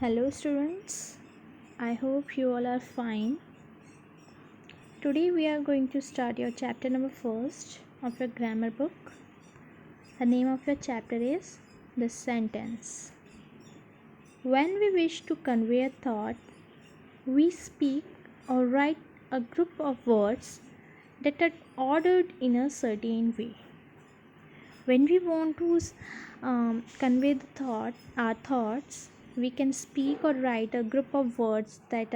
Hello, students. I hope you all are fine. Today we are going to start your chapter number first of your grammar book. The name of your chapter is The Sentence. When we wish to convey a thought, we speak or write a group of words that are ordered in a certain way. When we want to convey our thoughts, we can speak or write a group of words that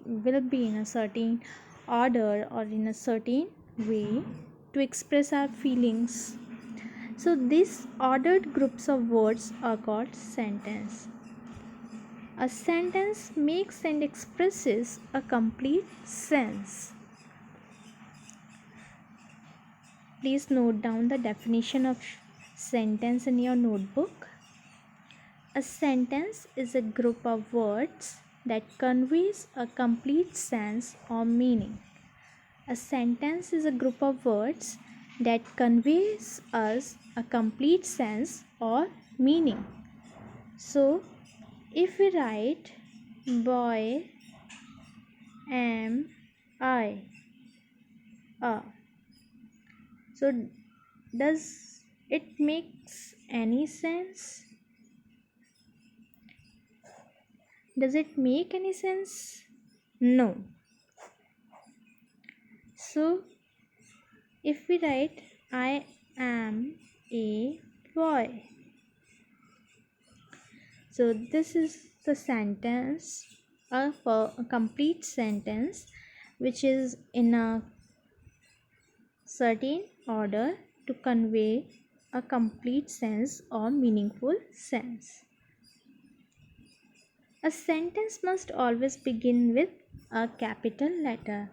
will be in a certain order or in a certain way to express our feelings. So these ordered groups of words are called sentence. A sentence makes and expresses a complete sense. Please note down the definition of sentence in your notebook. A sentence is a group of words that conveys a complete sense or meaning. A sentence is a group of words that conveys us a complete sense or meaning. So, if we write boy am I a, so does it makes any sense? Does it make any sense? No. So, if we write I am a boy, so this is the sentence, a complete sentence which is in a certain order to convey a complete sense or meaningful sense. A sentence must always begin with a capital letter.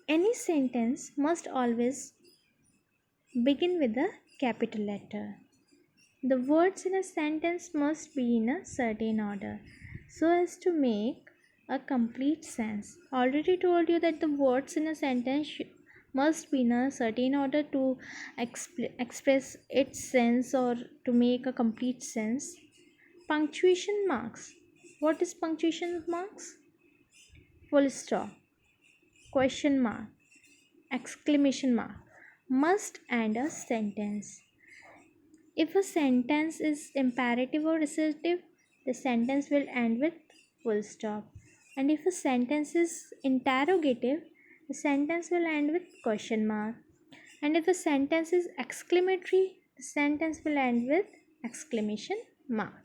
Any sentence must always begin with a capital letter. The words in a sentence must be in a certain order so as to make a complete sense. Already told you that the words in a sentence must be in a certain order to express its sense or to make a complete sense. Punctuation marks. What is punctuation marks? Full stop, question mark, exclamation mark must end a sentence. If a sentence is imperative or assertive, the sentence will end with full stop. And if a sentence is interrogative, the sentence will end with question mark. And if a sentence is exclamatory, the sentence will end with exclamation mark.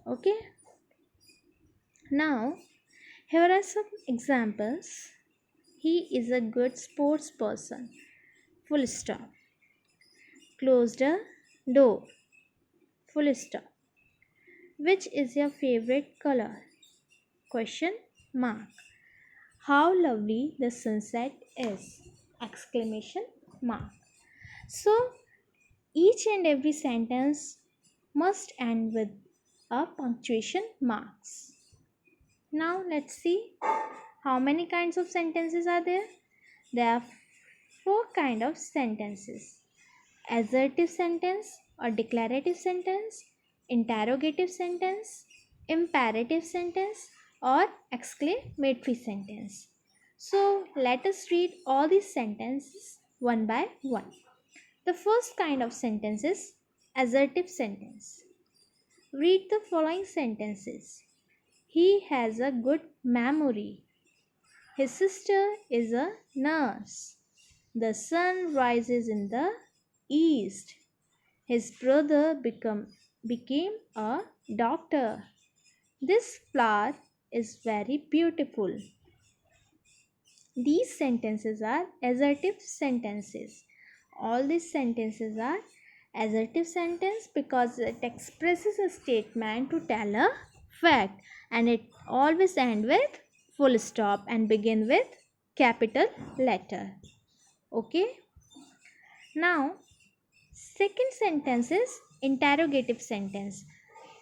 Okay? Now, here are some examples. He is a good sports person. Full stop. Closed a door. Full stop. Which is your favorite color? Question mark. How lovely the sunset is! Exclamation mark. So each and every sentence must end with a punctuation marks. Now let's see how many kinds of sentences are there. There are four kinds of sentences: assertive sentence or declarative sentence, interrogative sentence, imperative sentence, or exclamatory sentence. So let us read all these sentences one by one. The first kind of sentence is assertive sentence. Read the following sentences. He has a good memory. His sister is a nurse. The sun rises in the east. His brother became a doctor. This flower is very beautiful. These sentences are assertive sentences. All these sentences are assertive sentence because it expresses a statement to tell a fact, and it always ends with full stop and begin with capital letter. Okay? Now, second sentence is interrogative sentence.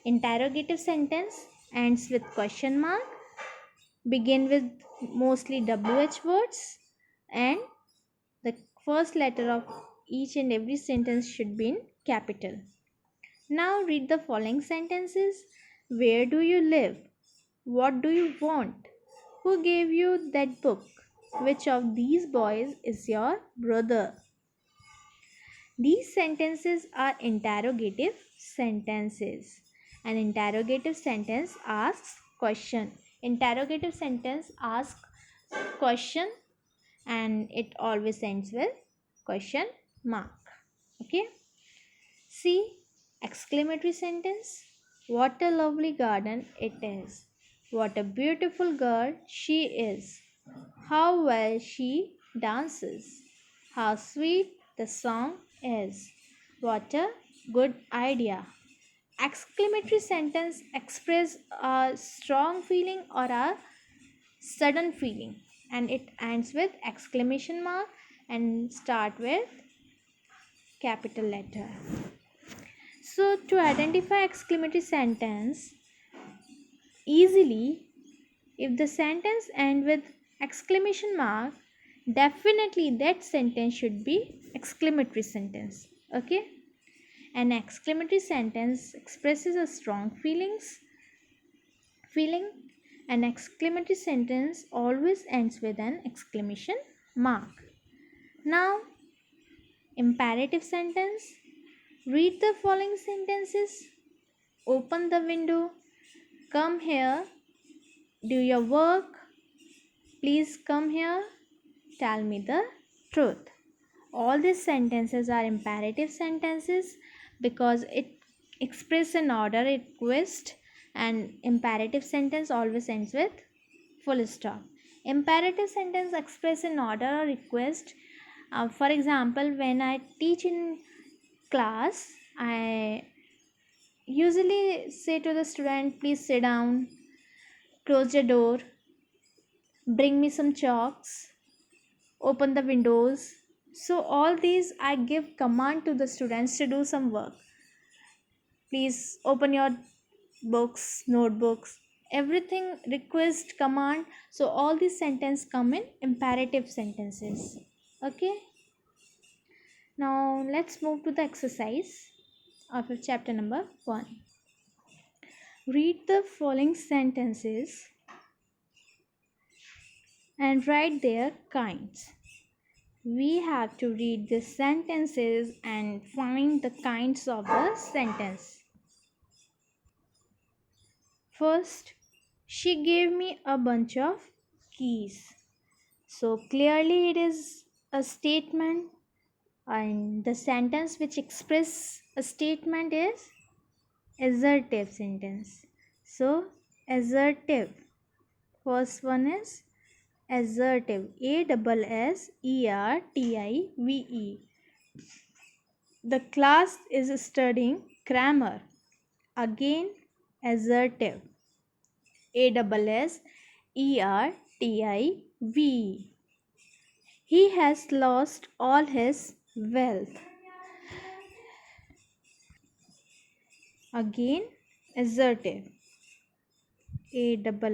Interrogative sentence ends with question mark, begin with mostly WH words, and the first letter of each and every sentence should be in capital. Now read the following sentences. Where do you live? What do you want? Who gave you that book? Which of these boys is your brother? These sentences are interrogative sentences. An interrogative sentence asks question. Interrogative sentence asks question and it always ends with question mark. Okay. See, exclamatory sentence. What a lovely garden it is. What a beautiful girl she is. How well she dances. How sweet the song is. What a good idea. Exclamatory sentence express a strong feeling or a sudden feeling and it ends with exclamation mark and start with capital letter. So to identify exclamatory sentence easily, if the sentence end with exclamation mark, definitely that sentence should be exclamatory sentence. Okay? An exclamatory sentence expresses a strong feeling. An exclamatory sentence always ends with an exclamation mark. Now, imperative sentence. Read the following sentences. Open the window. Come here. Do your work. Please come here. Tell me the truth. All these sentences are imperative sentences because it express an order, request, and imperative sentence always ends with full stop. Imperative sentence express an order or request. For example, when I teach in class, I usually say to the student, please sit down, close the door, bring me some chalks, open the windows. So all these I give command to the students to do some work. Please open your books, notebooks, everything request command. So all these sentences come in imperative sentences. Okay. Now let's move to the exercise of chapter number 1. Read the following sentences and write their kinds. We have to read the sentences and find the kinds of the sentence. First, she gave me a bunch of keys. So clearly it is a statement and the sentence which express a statement is assertive sentence. So assertive. First one is assertive. ASSERTIVE. The class is studying grammar. Again assertive. ASSERTIVE. He has lost all his wealth. Again assertive. ASSERTIVE.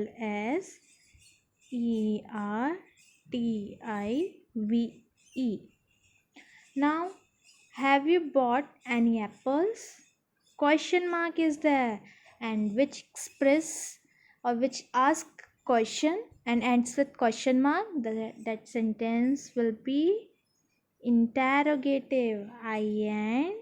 Now, have you bought any apples? Question mark is there and which express or which ask question and ends with question mark. That sentence will be interrogative. INTERROGATIVE.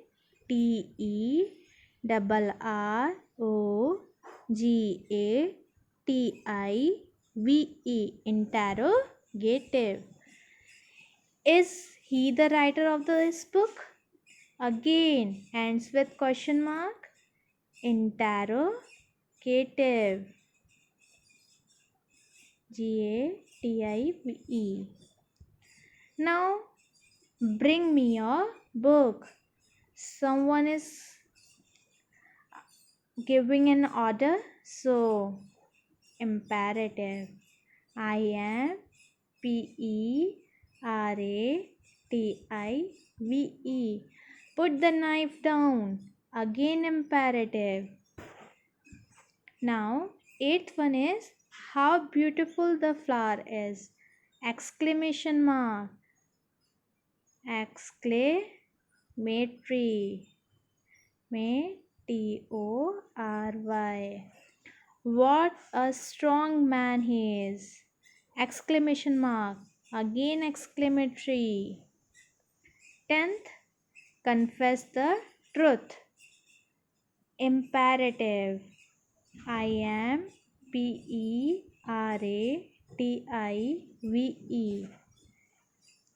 Interrogative. Is he the writer of this book? Again ends with question mark. Interrogative. GATIVE. Now bring me your book. Someone is giving an order, so imperative. IMPERATIVE. Put the knife down. Again imperative. Now eighth one is how beautiful the flower is. Exclamation mark. Exclamatory. MATORY. What a strong man he is! Exclamation mark. Again exclamatory. 10th, confess the truth. Imperative. I am P-E-R-A-T-I-V-E.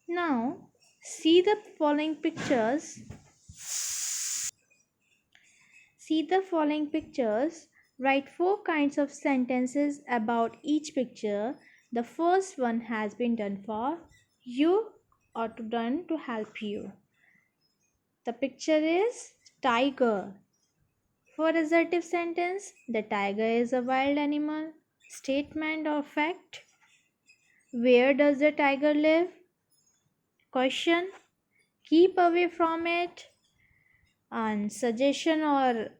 Now, see the following pictures. See the following pictures. Write four kinds of sentences about each picture. The first one has been done for you or done to help you. The picture is tiger. For assertive sentence, the tiger is a wild animal. Statement or fact. Where does the tiger live? Question. Keep away from it. And suggestion or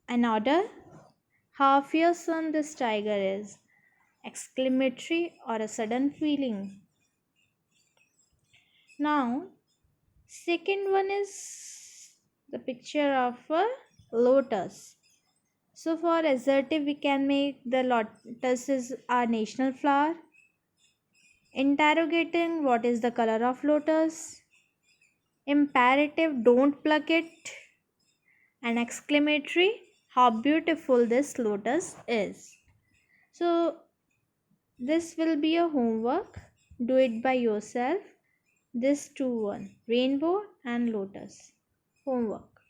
an order. How fearsome this tiger is. Exclamatory or a sudden feeling. Now, second one is the picture of a lotus. So for assertive, we can make the lotus is our national flower. Interrogating, what is the color of lotus? Imperative, don't pluck it. And exclamatory, how beautiful this lotus is. So this will be a homework. Do it by yourself. This two one, rainbow and lotus. Homework.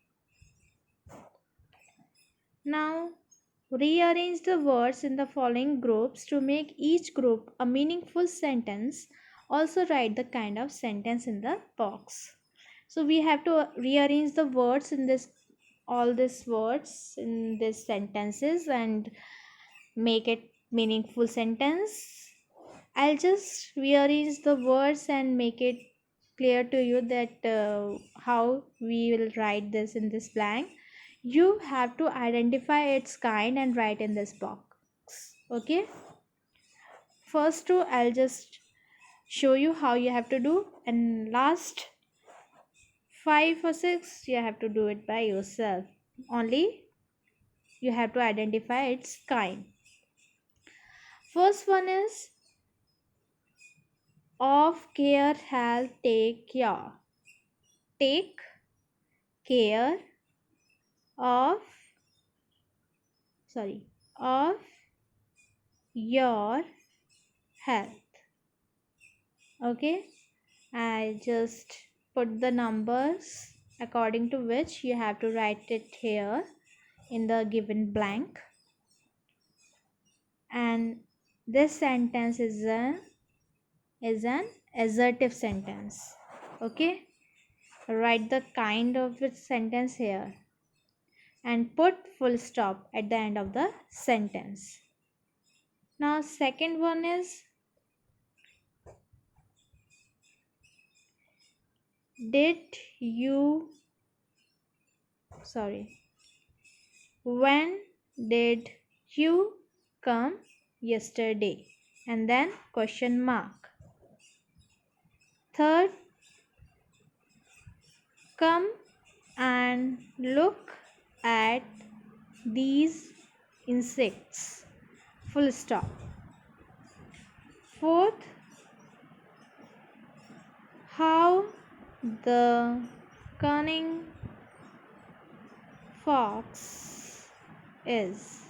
Now rearrange the words in the following groups to make each group a meaningful sentence. Also write the kind of sentence in the box. So we have to rearrange the words in this all these words in these sentences and make it meaningful sentence. I'll just rearrange the words and make it clear to you that how we will write this in this blank. You have to identify its kind and write in this box. Okay, first two I'll just show you how you have to do, and last 5 or 6 you have to do it by yourself. Only you have to identify its kind. First one is of care, health, take care. Take care of of your health. Okay, I just put the numbers according to which you have to write it here in the given blank. And this sentence is an assertive sentence. Okay, write the kind of its sentence here and put full stop at the end of the sentence. Now second one is when did you come yesterday? And then question mark. Third, come and look at these insects. Full stop. Fourth, how the cunning fox is.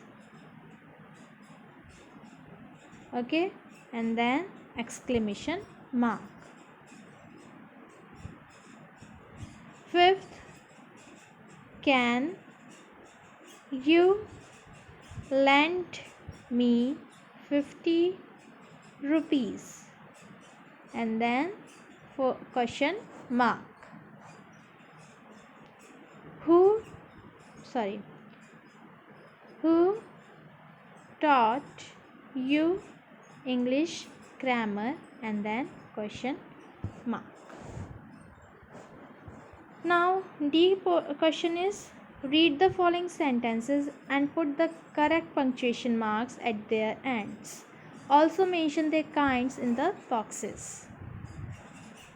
Okay, and then exclamation mark. Fifth, can you lend me 50 rupees? And then for question mark. Who taught you English grammar? And then question mark. Now D question is, read the following sentences and put the correct punctuation marks at their ends. Also mention their kinds in the boxes.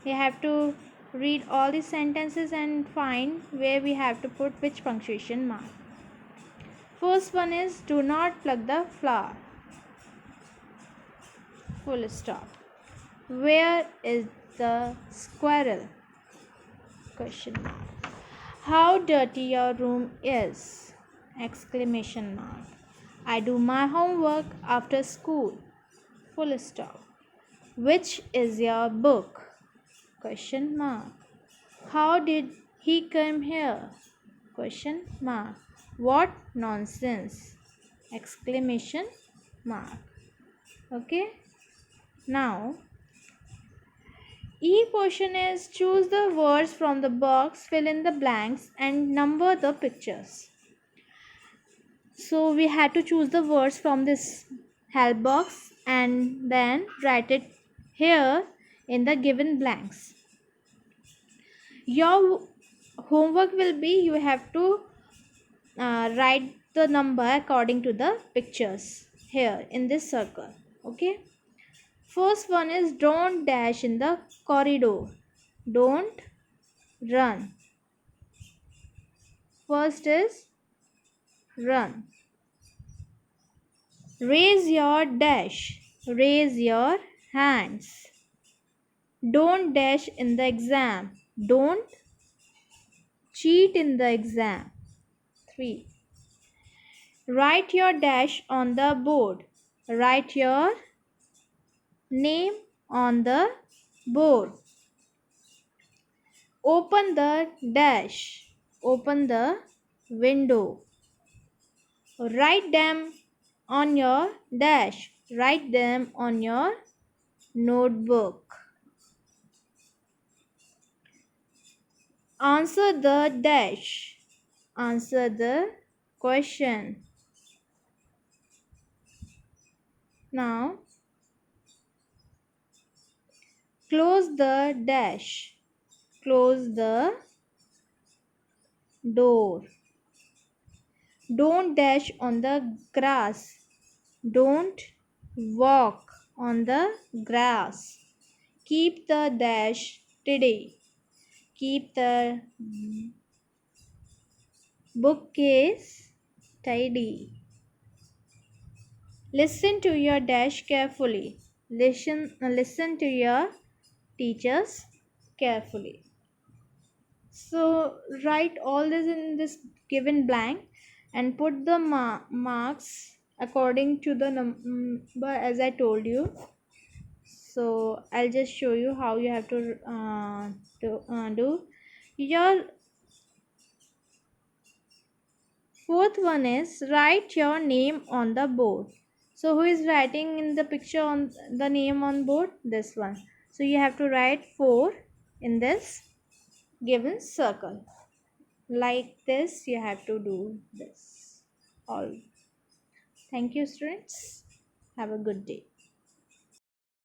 You have to read all the sentences and find where we have to put which punctuation mark. First one is do not pluck the flower. Full stop. Where is the squirrel? Question mark. How dirty your room is! Exclamation mark. I do my homework after school. Full stop. Which is your book? Question mark. How did he come here? Question mark. What nonsense! Exclamation mark. Okay. Now, E portion is choose the words from the box, fill in the blanks, and number the pictures. So we had to choose the words from this help box and then write it here in the given blanks. Your homework will be you have to write the number according to the pictures here in this circle. Okay. First one is don't dash in the corridor. Don't run. First is run. Raise your dash. Raise your hands. Don't dash in the exam. Don't cheat in the exam. 3. Write your dash on the board. Write your name on the board. Open the dash. Open the window. Write them on your dash. Write them on your notebook. Answer the dash. Answer the question. Now, close the dash. Close the door. Don't dash on the grass. Don't walk on the grass. Keep the dash today. Keep the bookcase tidy. Listen to your dash carefully. Listen to your teachers carefully. So write all this in this given blank and put the marks according to the number as I told you. So I'll just show you how you have to do. Your fourth one is write your name on the board. So who is writing in the picture on the name on board? This one. So you have to write 4 in this given circle. Like this you have to do this all. Thank you students. Have a good day.